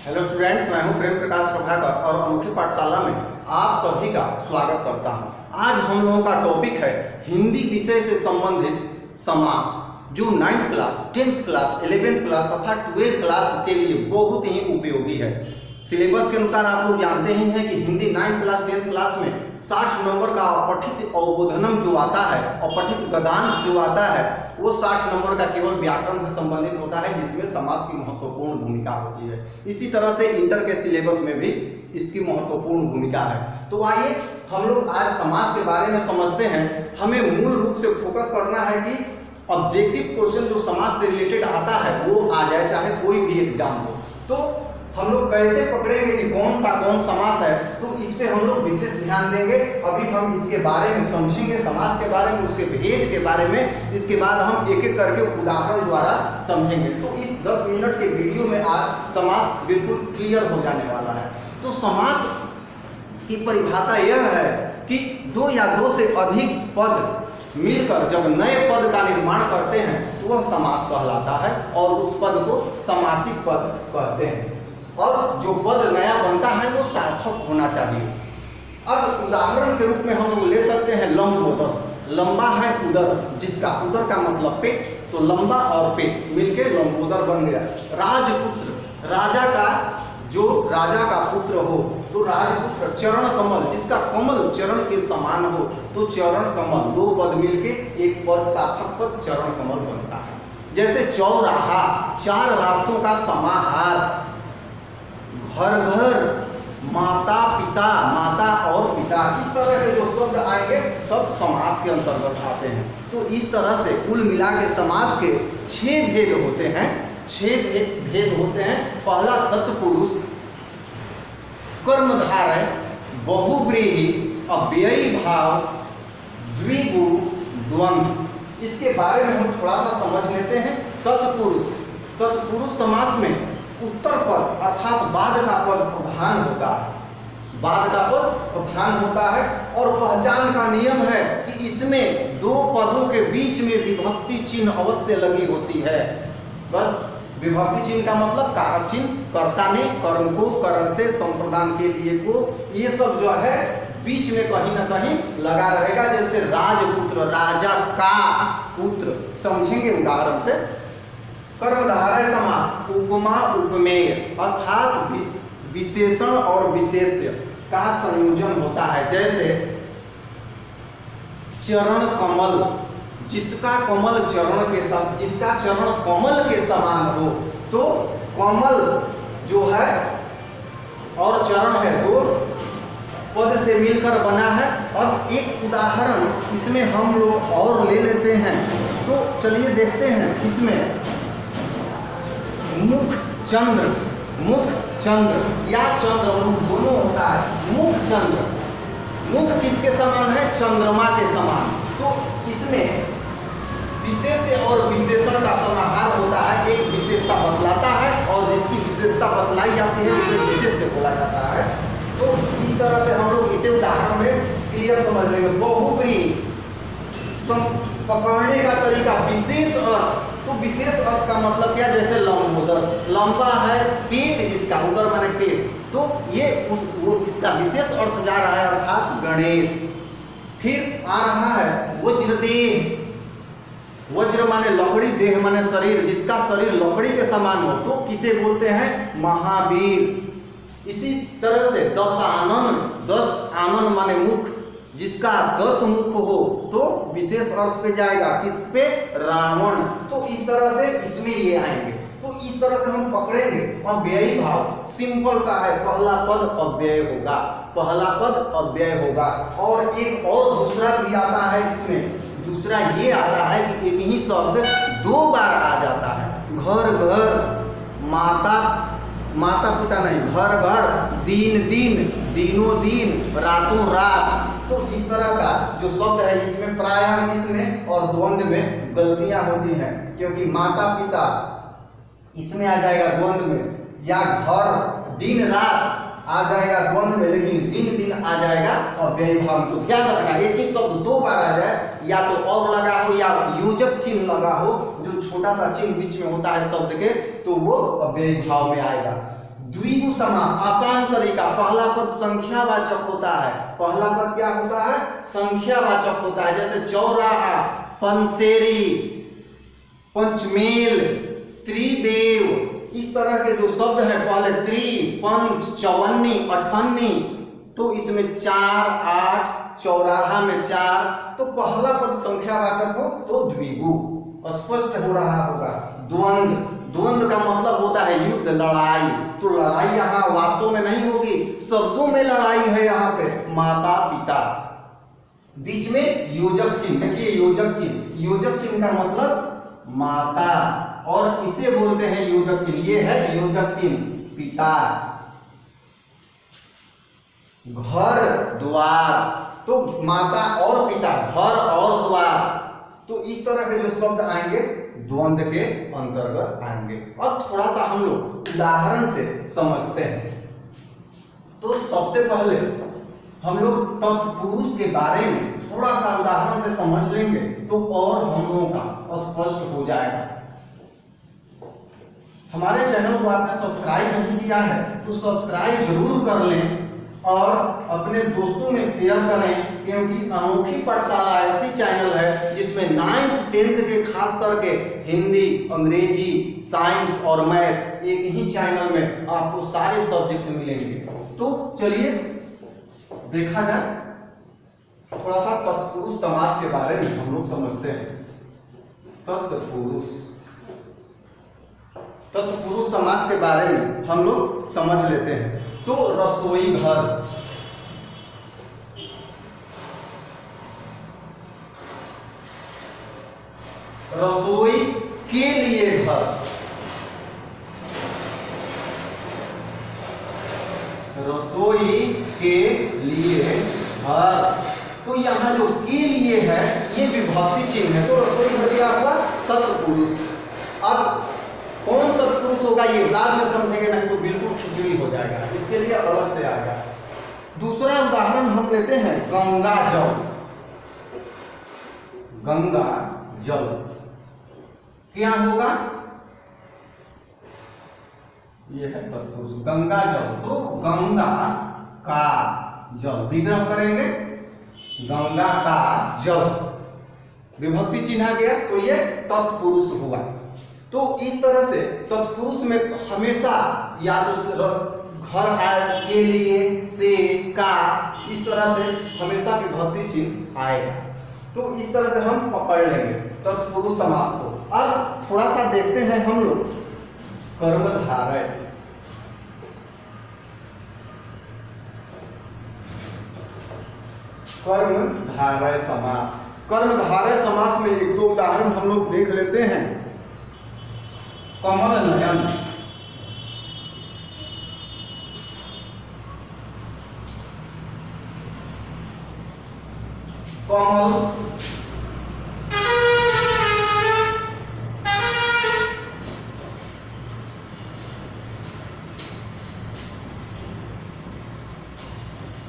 Hello students, मैं हूं प्रेम प्रकाश प्रभाकर और अनोखी पाठशाला में आप सभी का स्वागत करता हूं। आज हम लोगों का टॉपिक है हिंदी विषय से संबंधित समास, जो 9th class, 10th class, 11th class तथा 12th क्लास के लिए बहुत ही उपयोगी है। सिलेबस के अनुसार आप लोग जानते ही हैं कि Hindi 9th class 10th class में 60 नंबर का अपठित अवबोधनम जो आता है, अपठित गद्यांश जो आता है, वो 60 नंबर का केवल व्याकरण से संबंधित होता है, जिसमें समास की महत्वपूर्ण भूमिका होती है। इसी तरह से इंटर के सिलेबस में भी इसकी महत्वपूर्ण भूमिका है। तो आइए हम लोग आज समास के बारे में समझते हैं। हमें मूल रूप से फोकस करना है कि ऑब्जेक्टिव क्वेश्चन जो समास से रिलेटेड आता है वो आ जाए, चाहे कोई भी एग्जाम हो। तो हम लोग कैसे पकड़ेंगे कि कौन समास है, तो इस पे हम लोग विशेष ध्यान देंगे। अभी हम इसके बारे में समझेंगे, समास के बारे में, उसके भेद के बारे में। इसके बाद हम एक एक करके उदाहरण द्वारा समझेंगे। तो इस 10 मिनट के वीडियो में आज समास बिल्कुल क्लियर हो जाने वाला है। तो समास की परिभाषा यह है कि दो या दो से अधिक पद मिलकर जब नए पद का निर्माण करते हैं तो वह समास कहलाता है और उस पद को समासिक पद कहते हैं। और जो पद नया बनता है वो सार्थक होना चाहिए। अब उदाहरण के रूप में हम लोग ले सकते हैं लंबोदर। लंबा है उदर, जिसका उदर का मतलब पेट, तो लंबा और पेट मिलके लंबोदर बन गया। राजपुत्र, राजा का जो राजा का पुत्र हो तो राजपुत्र। चरण कमल, जिसका कमल चरण के समान हो तो चरण कमल। दो पद मिलके एक पद सार्थक पद चरण कमल बनता है। जैसे चौराहा, चार रास्तों का समाहार। घर घर, माता पिता, माता और पिता, इस तरह के जो शब्द आएंगे सब समास के अंतर्गत आते हैं। तो इस तरह से कुल मिला के समास के 6 भेद होते हैं। 6 भेद होते हैं। पहला तत्पुरुष, कर्मधारय, बहुव्रीहि, अव्ययी भाव, द्विगु, द्वंद्व। इसके बारे में हम थोड़ा सा समझ लेते हैं। तत्पुरुष समास में उत्तर पद अर्थात बाद का पद प्रधान होता है। बाद का पद प्रधान होता है और पहचान का नियम है कि इसमें दो पदों के बीच में विभक्ति चिन्ह अवश्य लगी होती है। बस विभक्ति चिन्ह का मतलब कारक चिन्ह, कर्ता ने कर्म को, कर्म से संप्रदान के लिए को, ये सब जो है बीच में कहीं ना कहीं लगा रहेगा। जैसे राजपुत्र, राजा का पुत्र, समझेंगे उदाहरण से। कर्मधारय समास, उपमा उपमेय अर्थात विशेषण और विशेष्य का संयोजन होता है। जैसे चरण कमल, जिसका कमल चरण के साथ, जिसका चरण कमल के समान हो तो कमल जो है और चरण है दो पद से मिलकर बना है। अब एक उदाहरण इसमें हम लोग और ले लेते हैं। तो चलिए देखते हैं इसमें मुख चंद्र, मुख चंद्र या चंद्र मुख दोनों होता है। मुख चंद्र, मुख किसके समान है? चंद्रमा के समान। तो इसमें विशेष्य और विशेषण का समाहार होता है। एक विशेषता बतलाता है और जिसकी विशेषता बतलाई जाती है उसे विशेष्य बोला जाता है। तो इस तरह से हम लोग इसे उदाहरण में क्लियर समझ लेंगे। बहुव्रीहि, पकड़ने का तरीका, विशेष अर्थ। तो विशेष अर्थ का मतलब क्या? जैसे लंबोदर, लंबा है पेट जिसका, उदर माने पेट, तो ये वो इसका विशेष अर्थ जा रहा है अर्थात गणेश। फिर आ रहा है वज्रदेह, वज्र माने लकड़ी, देह माने शरीर, जिसका शरीर लकड़ी के समान हो तो किसे बोलते हैं? महावीर। इसी तरह से दशानन, 10 आनन माने मुख, जिसका 10 मुख हो तो विशेष अर्थ पे जाएगा। किस पे? रावण। तो इस तरह से इसमें ये आएंगे। तो इस तरह से हम पकड़ेंगे। अव्ययी भाव सिंपल सा है, पहला पद अव्यय होगा, पहला पद अव्यय होगा। और एक और दूसरा भी आता है इसमें। दूसरा ये आता है कि एक ही शब्द 2 बार आ जाता है। घर घर, माता माता पिता नहीं, घर घर, दिन दिन, दिनों दिन, रातों रात। तो इस तरह का जो शब्द है इसमें प्रायः इसमें और द्वंद्व में गलतियां होती हैं, क्योंकि माता पिता इसमें आ जाएगा द्वंद्व में, या घर दिन रात आ जाएगा द्वंद्व में, लेकिन दिन दिन आ जाएगा अव्ययी भाव। तो ध्यान रखना, एक ही शब्द 2 बार आ जाए, या तो और लगा हो या योजक चिन्ह लगा हो, जो छोटा सा चिन्ह बीच में होता है शब्द के, तो वो अव्ययी भाव में आएगा। द्विगु समास आसान तरीका, पहला पद संख्यावाचक होता है। पहला पद क्या होता है? संख्यावाचक होता है। जैसे चौराहा, पंसेरी, पंचमेल, त्रिदेव, इस तरह के जो शब्द हैं, पहले त्रि, पंच, चौवन्नी, अठन्नी, तो इसमें 4, 8, चौराहा में 4, तो पहला पद संख्यावाचक हो तो द्विगु। स्पष्ट हो रहा होगा। द्वंद्व, द्वंद्व का मतलब होता है युद्ध, लड़ाई। तो लड़ाई यहाँ वास्तव में नहीं होगी, शब्दों में लड़ाई है। यहाँ पे माता पिता, बीच में योजक चिन्ह, देखिए योजक चिन्ह, योजक चिन्ह का मतलब माता, और इसे बोलते हैं योजक चिन्ह। ये है योजक चिन्ह, पिता। घर द्वार, तो माता और पिता, घर और द्वार, तो इस तरह के जो शब्द आएंगे द्वंद्व के अंतर्गत आएंगे। अब थोड़ा सा हम लोग उदाहरण से समझते हैं। तो सबसे पहले हम लोग तत्पुरुष के बारे में थोड़ा सा उदाहरण से समझ लेंगे तो और हम लोगों का स्पष्ट हो जाएगा। हमारे चैनल को आपने सब्सक्राइब नहीं किया है तो सब्सक्राइब जरूर कर लें और अपने दोस्तों में शेयर करें, क्योंकि अनोखी पाठशाला ऐसी चैनल है जिसमें 9th 10th के खास करके हिंदी, अंग्रेजी, साइंस और मैथ एक ही चैनल में आपको सारे सब्जेक्ट मिलेंगे। तो चलिए देखा जाए, थोड़ा सा तत्पुरुष समास के बारे में हम लोग समझते हैं। तत्पुरुष, तत्पुरुष समास के बारे में हम लोग समझ लेते हैं। तो रसोई घर, रसोई के लिए घर, रसोई के लिए घर, तो यहाँ जो के लिए है ये विभक्ति चिन्ह है, तो रसोई घर दिया हुआ तत्पुरुष। अब कौन तत्पुरुष होगा ये बाद में समझेंगे, नहीं तो बिल्कुल खिचड़ी हो जाएगा, इसके लिए अलग से आएगा। दूसरा उदाहरण हम लेते हैं गंगा जल। गंगा जल क्या होगा? ये है तत्पुरुष गंगा जल, तो गंगा का जल, विग्रह करेंगे गंगा का जल, विभक्ति चिन्ह गया तो ये तत्पुरुष हुआ। तो इस तरह से तत्पुरुष में हमेशा या तो घर के लिए, से, का, इस तरह से हमेशा विभक्ति चिन्ह आएगा। तो इस तरह से हम पकड़ लेंगे तत्पुरुष समास को। अब थोड़ा सा देखते हैं हम लोग कर्मधारय। कर्मधारय समास, कर्मधारय समास में एक दो उदाहरण हम लोग देख लेते हैं। कमल नयन, कमल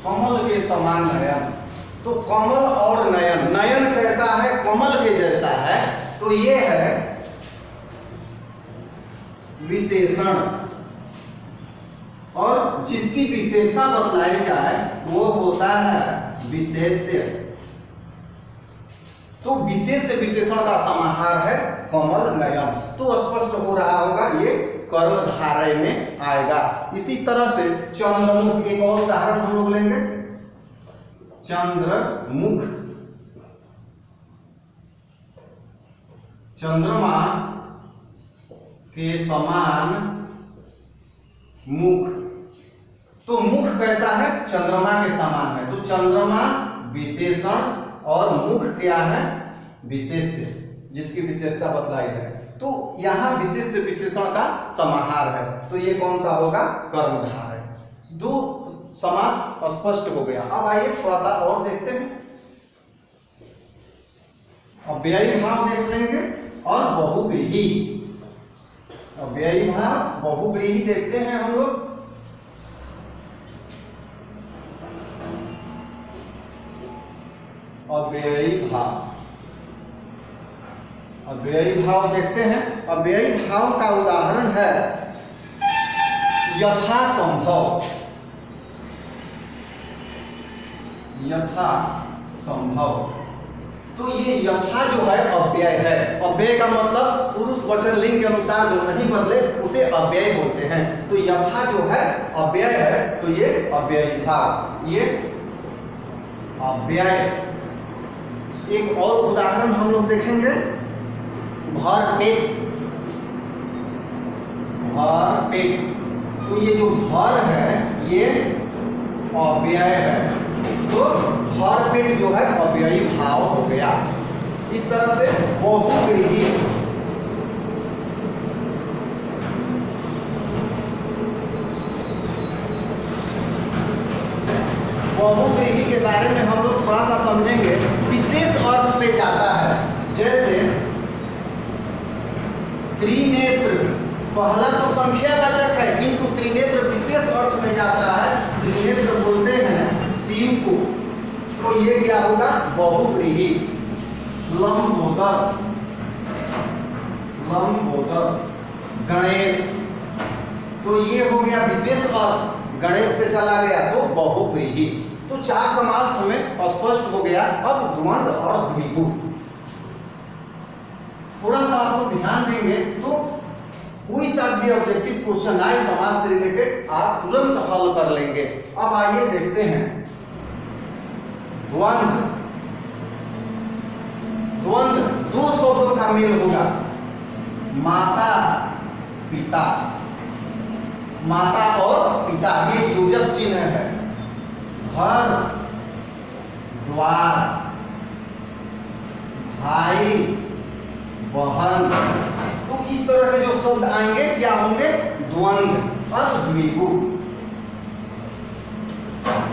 कमल के समान नयन, तो कमल और नयन, नयन कैसा है? कमल के जैसा है, तो ये है विशेषण, और जिसकी विशेषता बतलाई जाए वो होता है विशेष्य। तो विशेष विशेषण का समाहार है कमल नयन। तो स्पष्ट हो रहा होगा ये कर्मधारय में आएगा। इसी तरह से चंद्रमुख, एक और उदाहरण हम लोग लेंगे। चंद्रमुख, चंद्रमा के समान मुख, तो मुख कैसा है? चंद्रमा के समान है, तो चंद्रमा विशेषण और मुख क्या है? विशेष्य, जिसकी विशेषता बतलाई है। तो यहाँ विशेष्य विशेषण का समाहार है, तो ये कौन सा होगा? कर्मधारय। दो समास स्पष्ट हो गया। अब आइए थोड़ा सा और देखते हैं, अव्ययी भाव देख लेंगे और बहुव्रीहि। अव्ययी भाव, बहुव्रीहि देखते हैं हम लोग। अव्ययी भाव, अव्ययी भाव देखते हैं। अव्ययी भाव का उदाहरण है यथासंभव, यथासंभव। तो ये यथा जो है अव्यय है। अव्यय का मतलब पुरुष वचन लिंग के अनुसार जो नहीं बदले उसे अव्यय बोलते हैं। तो यथा जो है अव्यय है, तो ये अव्यय था, ये अव्यय। एक और उदाहरण हम लोग देखेंगे, भर पेट, भर पेट। तो ये जो भर है ये अव्यय है, तो भर पेट जो है अव्ययी भाव हो गया। इस तरह से बहुव्रीहि, बहुव्रीहि के बारे में हम लोग थोड़ा सा समझेंगे। विशेष अर्थ पे जाता है, जैसे त्रिनेत्र, पहला तो संख्यावाचक है किंतु त्रिनेत्र विशेष अर्थ में जाता है। त्रिनेत्र बोलते हैं शिव को, तो ये क्या होगा बहुव्रीहि। लंबोदर, लंबोदर। गणेश, तो ये हो गया विशेष अर्थ, गणेश पे चला गया तो बहुव्रीहि। तो चार समास हमें स्पष्ट हो गया। अब द्वंद्व और द्विगु थोड़ा सा आप लोग ध्यान देंगे तो कोई सा भी ऑब्जेक्टिव क्वेश्चन आए समास से रिलेटेड आप तुरंत हल कर लेंगे। अब आइए देखते हैं द्वंद्व। द्वंद्व दो शब्दों का मेल होगा, माता पिता, माता और पिता, ये योजक चिन्ह है। घर द्वार, भाई बहन, तो इस तरह के जो शब्द आएंगे क्या होंगे द्वंद्व। अब द्विगु,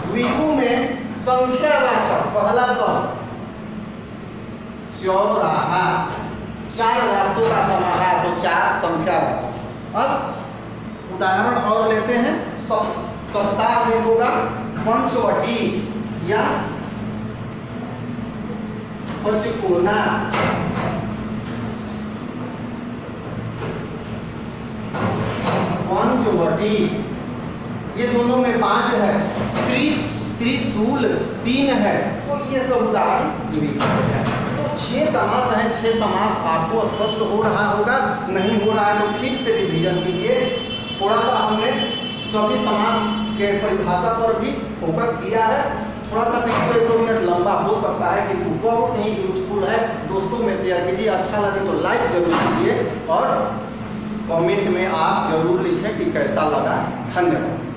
द्विगु में संख्यावाचक पहला शब्द चौराहा, चार रास्तों का समाहार, तो चार संख्यावाचक। अब उदाहरण और लेते हैं, सप्ताह में होगा पंचवटी या पंचकोना, पंचवटी, ये दोनों में 5 है। त्रिशूल 3 है। तो ये सब उदाहरण द्विगु है। तो 6 समास हैं। 6 समास आपको स्पष्ट हो रहा होगा, नहीं हो रहा है तो फिर से रिवीजन कीजिए। थोड़ा सा हमने सभी समास के परिभाषा पर भी फोकस किया है। थोड़ा सा वीडियो 1-2 मिनट लंबा हो सकता है किंतु बहुत ही यूजफुल है। दोस्तों में शेयर कीजिए, अच्छा लगे तो लाइक जरूर कीजिए और कमेंट में आप जरूर लिखें कि कैसा लगा। धन्यवाद।